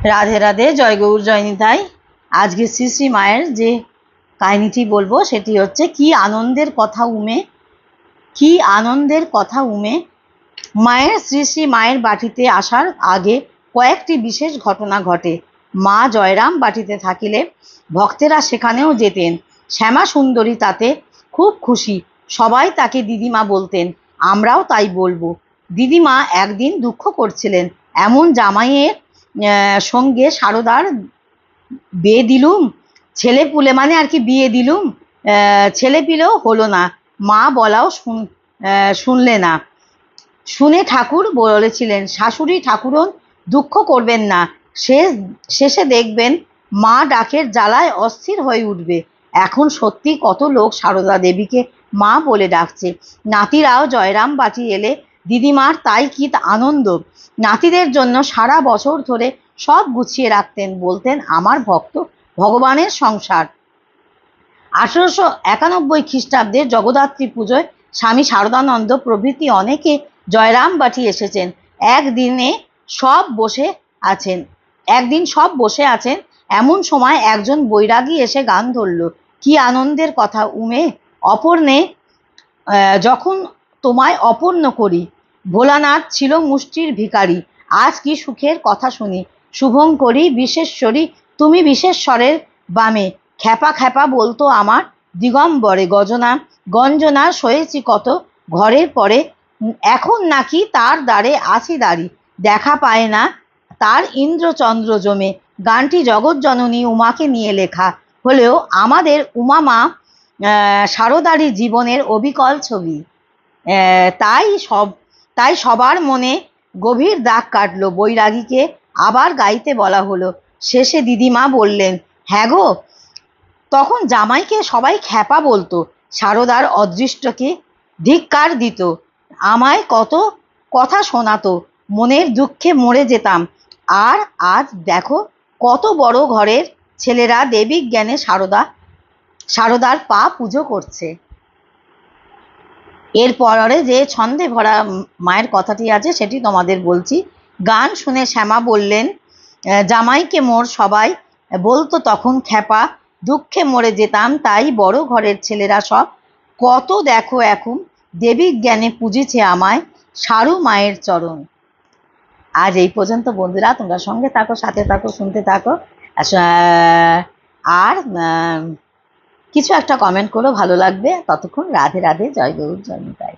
রাধে রাধে, জয় গৌর জয় নিতাই। আজকে শ্রী শ্রী মায়ের যে কাহিনীটি বলবো সেটি হচ্ছে কি আনন্দের কথা উমে। মায়ের শ্রী শ্রী মায়ের বাটিতে আসার আগে কয়েকটি বিশেষ ঘটনা ঘটে। মা জয়রাম বাটিতে থাকিলে ভক্তেরা সেখানেও যেতেন। শ্যামা সুন্দরী তাতে খুব খুশি, সবাই তাকে দিদিমা বলতেন। আমরাও তাই বলবো। দিদিমা একদিন দুঃখ করছিলেন, এমন জামাইয়ের সঙ্গে সারদার বিয়ে দিলুম, ছেলে পুলে মানে আর কি বিয়ে দিলুম, ছেলে পিলেও হলো না। মা বলাও শুনলে না। শুনে ঠাকুর বলেছিলেন, শাশুড়ি ঠাকুরন দুঃখ করবেন না, শেষে দেখবেন মা ডাকের জ্বালায় অস্থির হয়ে উঠবে। এখন সত্যি কত লোক সারদা দেবীকে মা বলে ডাকছে। নাতিরাও জয়রাম বাটি এলে দিদিমার তাই কি আনন্দ। নাতিদের জন্য সারা বছর ধরে সব গুছিয়ে রাখতেন, বলতেন আমার ভক্ত ভগবানের সংসার। 1891 খ্রিস্টাব্দে জগদ্ধাত্রী পুজোয় স্বামী শারদানন্দ প্রভৃতি অনেকে জয়রাম বাটি এসেছেন। একদিন সব বসে আছেন, এমন সময় একজন বৈরাগী এসে গান ধরল, কি আনন্দের কথা উমে, অপর্ণে যখন তোমায় অপর্ণ করি। ভোলানাথ ছিল মুষ্টির ভিখারি, আজ কি সুখের কথা শুনি। শুভঙ্করী বিশেশ্বরী, তুমি বিশেশ্বরের বামে, খ্যাপা খ্যাপা বলতো আমার দিগম্বরে গঞ্জনা সয়েছি কত ঘরের পরে, এখন নাকি তার দ্বারে আছি দাঁড়ি, দেখা পায় না তার ইন্দ্রচন্দ্র জমে। গানটি জগৎজননী উমাকে নিয়ে লেখা, হলেও আমাদের উমা মা সারদারই জীবনের অবিকল ছবি। তাই সবার মনে গভীর দাগ কাটলো। বৈরাগীকে আবার গাইতে বলা হলো। শেষে দিদিমা বললেন, হ্যাঁ গো, তখন জামাইকে সবাই খ্যাপা বলতো, সারদার অদৃষ্টকে ধিক্কার দিত, আমায় কত কথা শোনাতো, মনের দুঃখে মরে যেতাম। আর আজ দেখো কত বড় ঘরের ছেলেরা দেবী জ্ঞানে সারদার পা পুজো করছে। এরপরে যে ছন্দে ভরা মায়ের কথাটি আছে সেটি তোমাদের বলছি। গান শুনে শ্যামা বললেন, জামাইকে মোর সবাই বলতো তখন খ্যাপা, দুঃখে মরে যেতাম, তাই বড় ঘরের ছেলেরা সব কত দেখো এখন দেবী জ্ঞানে পুজিছে আমায়, সারু মায়ের চরণ। আজ এই পর্যন্ত বন্ধুরা, তোমরা সঙ্গে থাকো, সাথে থাকো, শুনতে থাকো। আর কিছু একটা কমেন্ট করো, ভালো লাগবে। ততক্ষণ রাধে রাধে, জয় গৌর জয় নিতাই।